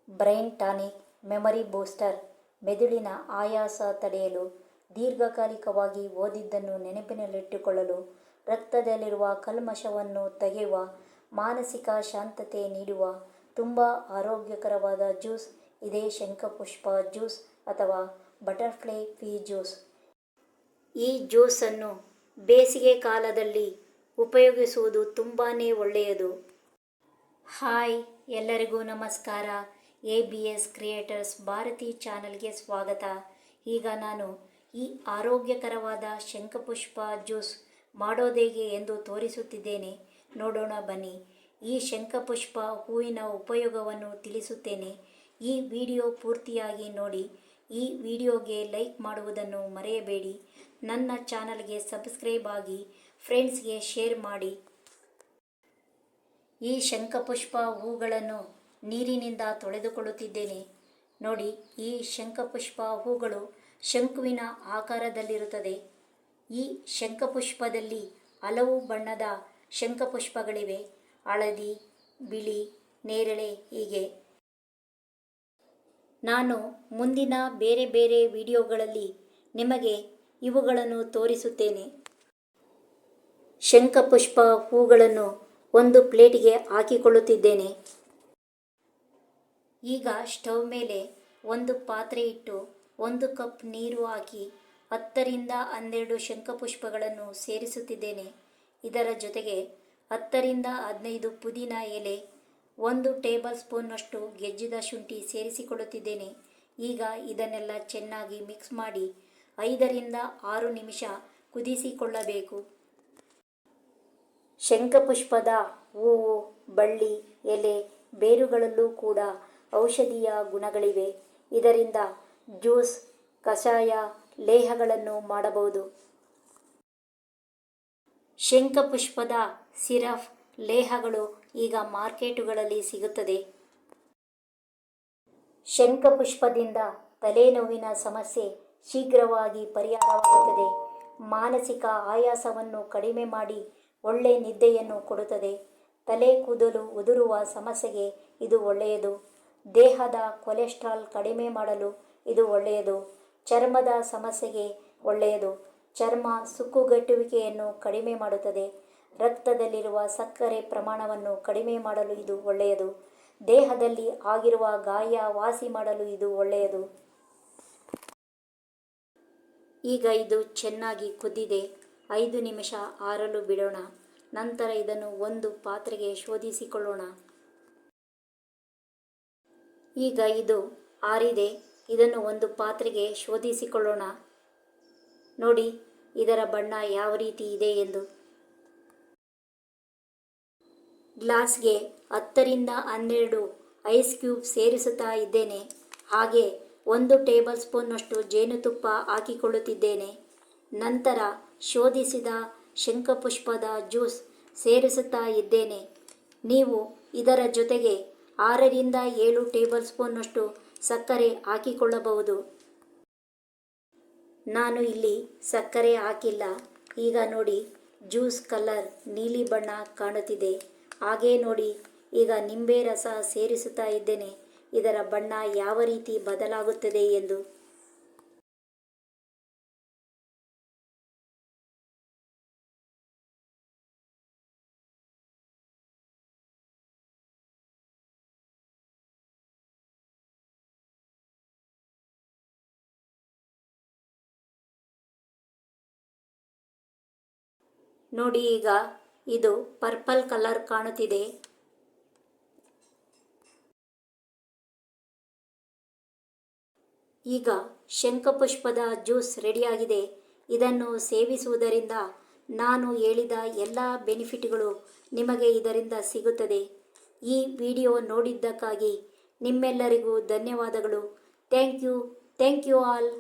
Brain tonic, memory booster, ಮೆದುಳಿನ ಆಯಾಸ ತಡೆಯಲು, ದೀರ್ಘಕಾಲಿಕವಾಗಿ ಓದಿದ್ದನ್ನು ನೆನಪಿನಲ್ಲಿಟ್ಟುಕೊಳ್ಳಲು, ರಕ್ತದಲ್ಲಿರುವ ಕಲ್ಮಶವನ್ನು ತೆಗೆಯುವ, ಮಾನಸಿಕ ಶಾಂತತೆ ನೀಡುವ ತುಂಬ ಆರೋಗ್ಯಕರವಾದ ಜ್ಯೂಸ್ ಇದೆ ಶಂಖಪುಷ್ಪ ಜ್ಯೂಸ್ ಅಥವಾ ಬಟರ್ಫ್ಲೈ ಪೀ ಜ್ಯೂಸ್. ಈ ಜ್ಯೂಸನ್ನು ಬೇಸಿಗೆ ಕಾಲದಲ್ಲಿ ಉಪಯೋಗಿಸುವುದು ತುಂಬಾ ಒಳ್ಳೆಯದು. ಹಾಯ್, ಎಲ್ಲರಿಗೂ ನಮಸ್ಕಾರ. ABS ಕ್ರಿಯೇಟರ್ಸ್ ಭಾರತಿ ಚಾನಲ್ಗೆ ಸ್ವಾಗತ. ಈಗ ನಾನು ಈ ಆರೋಗ್ಯಕರವಾದ ಶಂಖಪುಷ್ಪ ಜ್ಯೂಸ್ ಮಾಡೋದೇಗೆ ಎಂದು ತೋರಿಸುತ್ತಿದ್ದೇನೆ. ನೋಡೋಣ ಬನ್ನಿ. ಈ ಶಂಖಪುಷ್ಪ ಹೂವಿನ ಉಪಯೋಗವನ್ನು ತಿಳಿಸುತ್ತೇನೆ. ಈ ವಿಡಿಯೋ ಪೂರ್ತಿಯಾಗಿ ನೋಡಿ. ಈ ವಿಡಿಯೋಗೆ ಲೈಕ್ ಮಾಡುವುದನ್ನು ಮರೆಯಬೇಡಿ. ನನ್ನ ಚಾನಲ್ಗೆ ಸಬ್ಸ್ಕ್ರೈಬ್ ಆಗಿ, ಫ್ರೆಂಡ್ಸ್ಗೆ ಶೇರ್ ಮಾಡಿ. ಈ ಶಂಖಪುಷ್ಪ ಹೂಗಳನ್ನು ನೀರಿನಿಂದ ತೊಳೆದುಕೊಳ್ಳುತ್ತಿದ್ದೇನೆ. ನೋಡಿ, ಈ ಶಂಖಪುಷ್ಪ ಹೂಗಳು ಶಂಕುವಿನ ಆಕಾರದಲ್ಲಿರುತ್ತದೆ. ಈ ಶಂಖಪುಷ್ಪದಲ್ಲಿ ಹಲವು ಬಣ್ಣದ ಶಂಖಪುಷ್ಪಗಳಿವೆ. ಹಳದಿ, ಬಿಳಿ, ನೇರಳೆ ಹೀಗೆ. ನಾನು ಮುಂದಿನ ಬೇರೆ ಬೇರೆ ವಿಡಿಯೋಗಳಲ್ಲಿ ನಿಮಗೆ ಇವುಗಳನ್ನು ತೋರಿಸುತ್ತೇನೆ. ಶಂಖಪುಷ್ಪ ಹೂಗಳನ್ನು ಒಂದು ಪ್ಲೇಟಿಗೆ ಹಾಕಿಕೊಳ್ಳುತ್ತಿದ್ದೇನೆ. ಈಗ ಸ್ಟವ್ ಮೇಲೆ ಒಂದು ಪಾತ್ರೆ ಇಟ್ಟು 1 ಕಪ್ ನೀರು ಹಾಕಿ 10 ರಿಂದ 12 ಶಂಖಪುಷ್ಪಗಳನ್ನು ಸೇರಿಸುತ್ತಿದ್ದೇನೆ. ಇದರ ಜೊತೆಗೆ 10 ರಿಂದ 15 ಪುದೀನ ಎಲೆ, 1 ಟೇಬಲ್ ಸ್ಪೂನ್ನಷ್ಟು ಗೆಜ್ಜಿದ ಶುಂಠಿ ಸೇರಿಸಿಕೊಳ್ಳುತ್ತಿದ್ದೇನೆ. ಈಗ ಇದನ್ನೆಲ್ಲ ಚೆನ್ನಾಗಿ ಮಿಕ್ಸ್ ಮಾಡಿ 5 ರಿಂದ 6 ನಿಮಿಷ ಕುದಿಸಿಕೊಳ್ಳಬೇಕು. ಶಂಖಪುಷ್ಪದ ಹೂವು, ಬಳ್ಳಿ, ಎಲೆ, ಬೇರುಗಳಲ್ಲೂ ಕೂಡ ಔಷಧೀಯ ಗುಣಗಳಿವೆ. ಇದರಿಂದ ಜ್ಯೂಸ್, ಕಷಾಯ, ಲೇಹಗಳನ್ನು ಮಾಡಬಹುದು. ಶಂಖಪುಷ್ಪದ ಸಿರಪ್, ಲೇಹಗಳು ಈಗ ಮಾರ್ಕೆಟುಗಳಲ್ಲಿ ಸಿಗುತ್ತದೆ. ಶಂಖಪುಷ್ಪದಿಂದ ತಲೆನೋವಿನ ಸಮಸ್ಯೆ ಶೀಘ್ರವಾಗಿ ಪರಿಹಾರವಾಗುತ್ತದೆ. ಮಾನಸಿಕ ಆಯಾಸವನ್ನು ಕಡಿಮೆ ಮಾಡಿ ಒಳ್ಳೆ ನಿದ್ದೆಯನ್ನು ಕೊಡುತ್ತದೆ. ತಲೆ ಕೂದಲು ಉದುರುವ ಸಮಸ್ಯೆಗೆ ಇದು ಒಳ್ಳೆಯದು. ದೇಹದ ಕೊಲೆಸ್ಟ್ರಾಲ್ ಕಡಿಮೆ ಮಾಡಲು ಇದು ಒಳ್ಳೆಯದು. ಚರ್ಮದ ಸಮಸ್ಯೆಗೆ ಒಳ್ಳೆಯದು. ಚರ್ಮ ಸುಕ್ಕುಗಟ್ಟುವಿಕೆಯನ್ನು ಕಡಿಮೆ ಮಾಡುತ್ತದೆ. ರಕ್ತದಲ್ಲಿರುವ ಸಕ್ಕರೆ ಪ್ರಮಾಣವನ್ನು ಕಡಿಮೆ ಮಾಡಲು ಇದು ಒಳ್ಳೆಯದು. ದೇಹದಲ್ಲಿ ಆಗಿರುವ ಗಾಯ ವಾಸಿ ಮಾಡಲು ಇದು ಒಳ್ಳೆಯದು. ಈಗ ಇದು ಚೆನ್ನಾಗಿ ಕುದ್ದಿದೆ. 5 ನಿಮಿಷ ಆರಲು ಬಿಡೋಣ. ನಂತರ ಇದನ್ನು ಒಂದು ಪಾತ್ರೆಗೆ ಶೋಧಿಸಿಕೊಳ್ಳೋಣ. ಈಗ ಇದು ಆರಿದೆ. ಇದನ್ನು ಒಂದು ಪಾತ್ರೆಗೆ ಶೋಧಿಸಿಕೊಳ್ಳೋಣ. ನೋಡಿ ಇದರ ಬಣ್ಣ ಯಾವ ರೀತಿ ಇದೆ ಎಂದು. ಗ್ಲಾಸ್ಗೆ 10 ರಿಂದ 12 ಐಸ್ ಕ್ಯೂಬ್ ಸೇರಿಸುತ್ತಾ ಇದ್ದೇನೆ. ಹಾಗೆ 1 ಟೇಬಲ್ ಸ್ಪೂನ್ನಷ್ಟು ಜೇನುತುಪ್ಪ ಹಾಕಿಕೊಳ್ಳುತ್ತಿದ್ದೇನೆ. ನಂತರ ಶೋಧಿಸಿದ ಶಂಖಪುಷ್ಪದ ಜ್ಯೂಸ್ ಸೇರಿಸುತ್ತಾ ಇದ್ದೇನೆ. ನೀವು ಇದರ ಜೊತೆಗೆ 6 ರಿಂದ 7 ಟೇಬಲ್ ಸ್ಪೂನ್ನಷ್ಟು ಸಕ್ಕರೆ ಹಾಕಿಕೊಳ್ಳಬಹುದು. ನಾನು ಇಲ್ಲಿ ಸಕ್ಕರೆ ಹಾಕಿಲ್ಲ. ಈಗ ನೋಡಿ, ಜ್ಯೂಸ್ ಕಲರ್ ನೀಲಿ ಬಣ್ಣ ಕಾಣುತ್ತಿದೆ. ಹಾಗೇ ನೋಡಿ, ಈಗ ನಿಂಬೆ ರಸ ಸೇರಿಸುತ್ತಾ ಇದ್ದೇನೆ. ಇದರ ಬಣ್ಣ ಯಾವ ರೀತಿ ಬದಲಾಗುತ್ತದೆ ಎಂದು. ನೋಡಿ, ಈಗ ಇದು ಪರ್ಪಲ್ ಕಲರ್ ಕಾಣುತ್ತಿದೆ. ಈಗ ಶಂಖಪುಷ್ಪದ ಜ್ಯೂಸ್ ರೆಡಿಯಾಗಿದೆ. ಇದನ್ನು ಸೇವಿಸುವುದರಿಂದ ನಾನು ಹೇಳಿದ ಎಲ್ಲ ಬೆನಿಫಿಟ್ಗಳು ನಿಮಗೆ ಇದರಿಂದ ಸಿಗುತ್ತದೆ. ಈ ವಿಡಿಯೋ ನೋಡಿದ್ದಕ್ಕಾಗಿ ನಿಮ್ಮೆಲ್ಲರಿಗೂ ಧನ್ಯವಾದಗಳು. Thank you all.